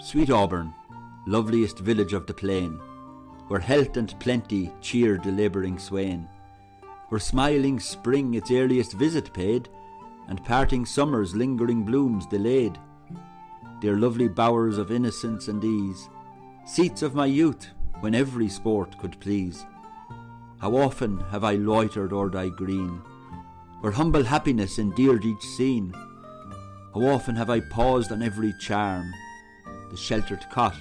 Sweet Auburn, loveliest village of the plain, where health and plenty cheered the labouring swain, where smiling spring its earliest visit paid, and parting summer's lingering blooms delayed. Dear lovely bowers of innocence and ease, seats of my youth, when every sport could please. How often have I loitered o'er thy green, where humble happiness endeared each scene. How often have I paused on every charm, the sheltered cot,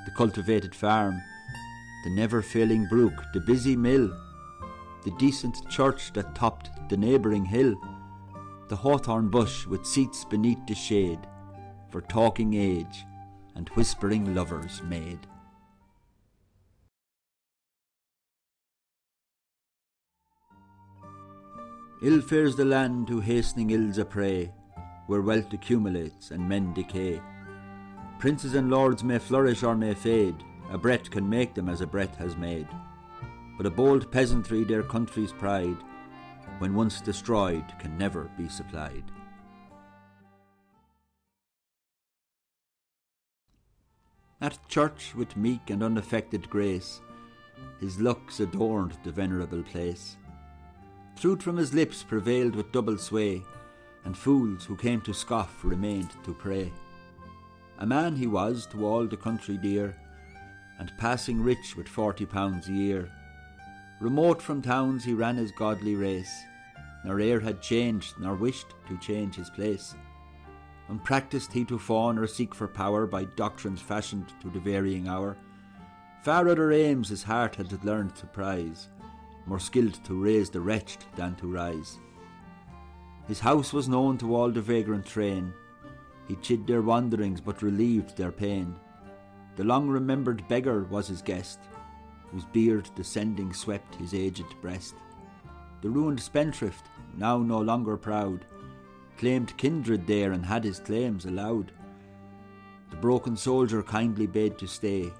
the cultivated farm, the never-failing brook, the busy mill, the decent church that topped the neighbouring hill, the hawthorn bush with seats beneath the shade, for talking age and whispering lovers made. Ill fares the land to hastening ills a prey, where wealth accumulates and men decay. Princes and lords may flourish or may fade, a breath can make them as a breath has made. But a bold peasantry, their country's pride, when once destroyed, can never be supplied. At church with meek and unaffected grace, his looks adorned the venerable place. Truth from his lips prevailed with double sway, and fools who came to scoff remained to pray. A man he was to all the country dear, and passing rich with £40 a year. Remote from towns he ran his godly race, nor e'er had changed nor wished to change his place. Unpractised he to fawn or seek for power by doctrines fashioned to the varying hour. Far other aims his heart had learned to prize, more skilled to raise the wretched than to rise. His house was known to all the vagrant train, he chid their wanderings but relieved their pain. The long-remembered beggar was his guest, whose beard descending swept his aged breast. The ruined spendthrift, now no longer proud, claimed kindred there and had his claims allowed. The broken soldier kindly bade to stay,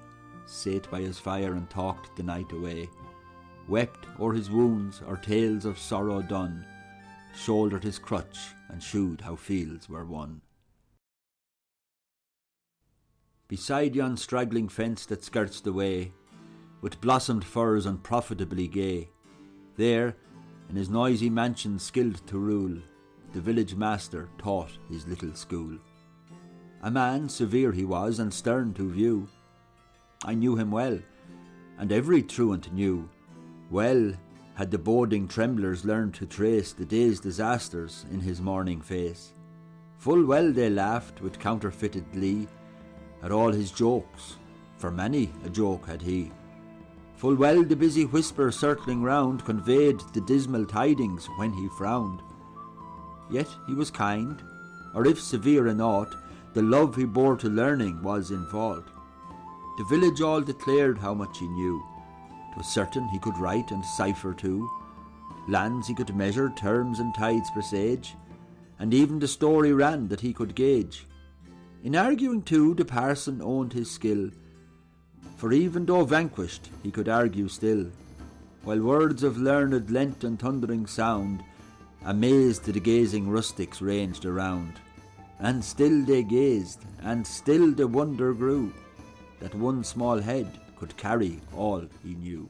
sate by his fire and talked the night away, wept o'er his wounds or tales of sorrow done, shouldered his crutch and shewed how fields were won. Beside yon straggling fence that skirts the way, with blossomed firs unprofitably gay, there, in his noisy mansion skilled to rule, the village master taught his little school. A man severe he was and stern to view. I knew him well, and every truant knew. Well had the boding tremblers learned to trace the day's disasters in his morning face. Full well they laughed with counterfeited glee at all his jokes, for many a joke had he. Full well the busy whisper circling round conveyed the dismal tidings when he frowned. Yet he was kind, or if severe in aught, the love he bore to learning was in fault. The village all declared how much he knew. 'Twas certain he could write and cipher too. Lands he could measure, terms and tides presage, and even the story ran that he could gauge. In arguing too the parson owned his skill, for even though vanquished he could argue still, while words of learned lent and thundering sound amazed the gazing rustics ranged around. And still they gazed, and still the wonder grew, that one small head could carry all he knew.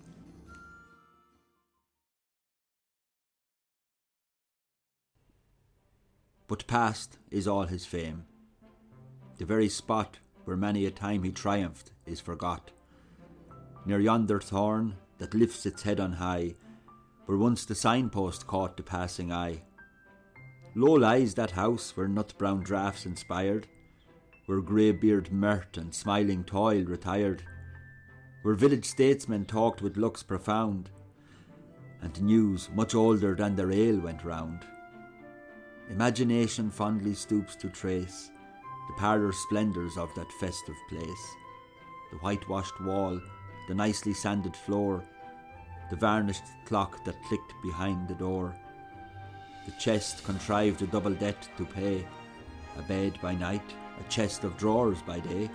But past is all his fame. The very spot where many a time he triumphed is forgot. Near yonder thorn that lifts its head on high, where once the signpost caught the passing eye. Low lies that house where nut-brown draughts inspired, where grey-beard mirth and smiling toil retired, where village statesmen talked with looks profound, and news much older than their ale went round. Imagination fondly stoops to trace the parlour splendours of that festive place, the whitewashed wall, the nicely sanded floor, the varnished clock that clicked behind the door, the chest contrived a double debt to pay, a bed by night, a chest of drawers by day,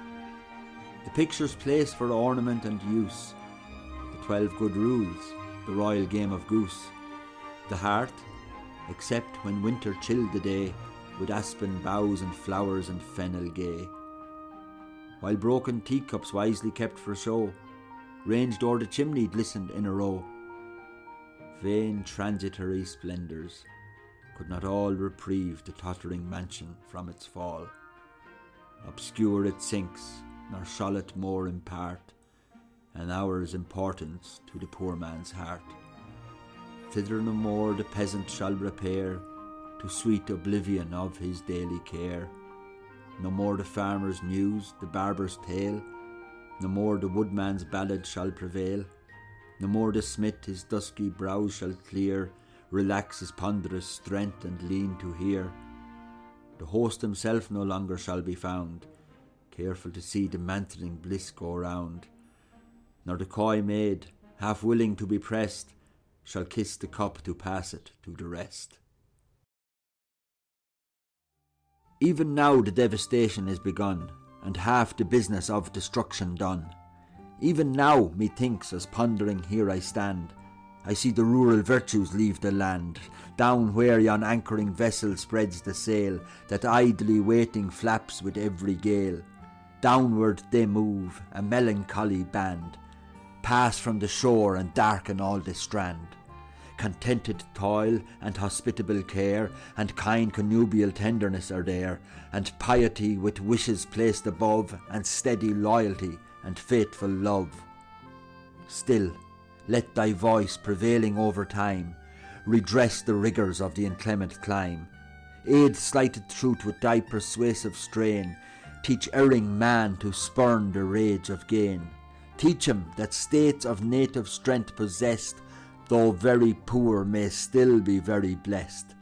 the pictures placed for ornament and use, the 12 good rules, the royal game of goose, the hearth, except when winter chilled the day, with aspen boughs and flowers and fennel gay. while broken teacups wisely kept for show, ranged o'er the chimney glistened in a row. Vain transitory splendours could not all reprieve the tottering mansion from its fall. Obscure it sinks, nor shall it more impart an hour's importance to the poor man's heart. Thither no more the peasant shall repair to sweet oblivion of his daily care. No more the farmer's news, the barber's tale, no more the woodman's ballad shall prevail. No more the smith his dusky brow shall clear, relax his ponderous strength and lean to hear. The host himself no longer shall be found, careful to see the mantling bliss go round. Nor the coy maid, half willing to be pressed, shall kiss the cup to pass it to the rest. Even now the devastation is begun, and half the business of destruction done. Even now, methinks, as pondering here I stand, I see the rural virtues leave the land, down where yon anchoring vessel spreads the sail, that idly waiting flaps with every gale. Downward they move, a melancholy band, pass from the shore and darken all the strand. Contented toil and hospitable care and kind connubial tenderness are there, and piety with wishes placed above, and steady loyalty and faithful love. Still, let thy voice prevailing over time redress the rigours of the inclement clime. Aid slighted truth with thy persuasive strain, teach erring man to spurn the rage of gain. Teach him that states of native strength possessed, though very poor, may still be very blessed,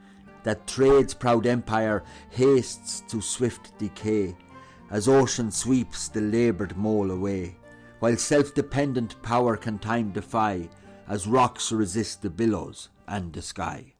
that trade's proud empire hastes to swift decay, as ocean sweeps the laboured mole away, while self-dependent power can time defy, as rocks resist the billows and the sky.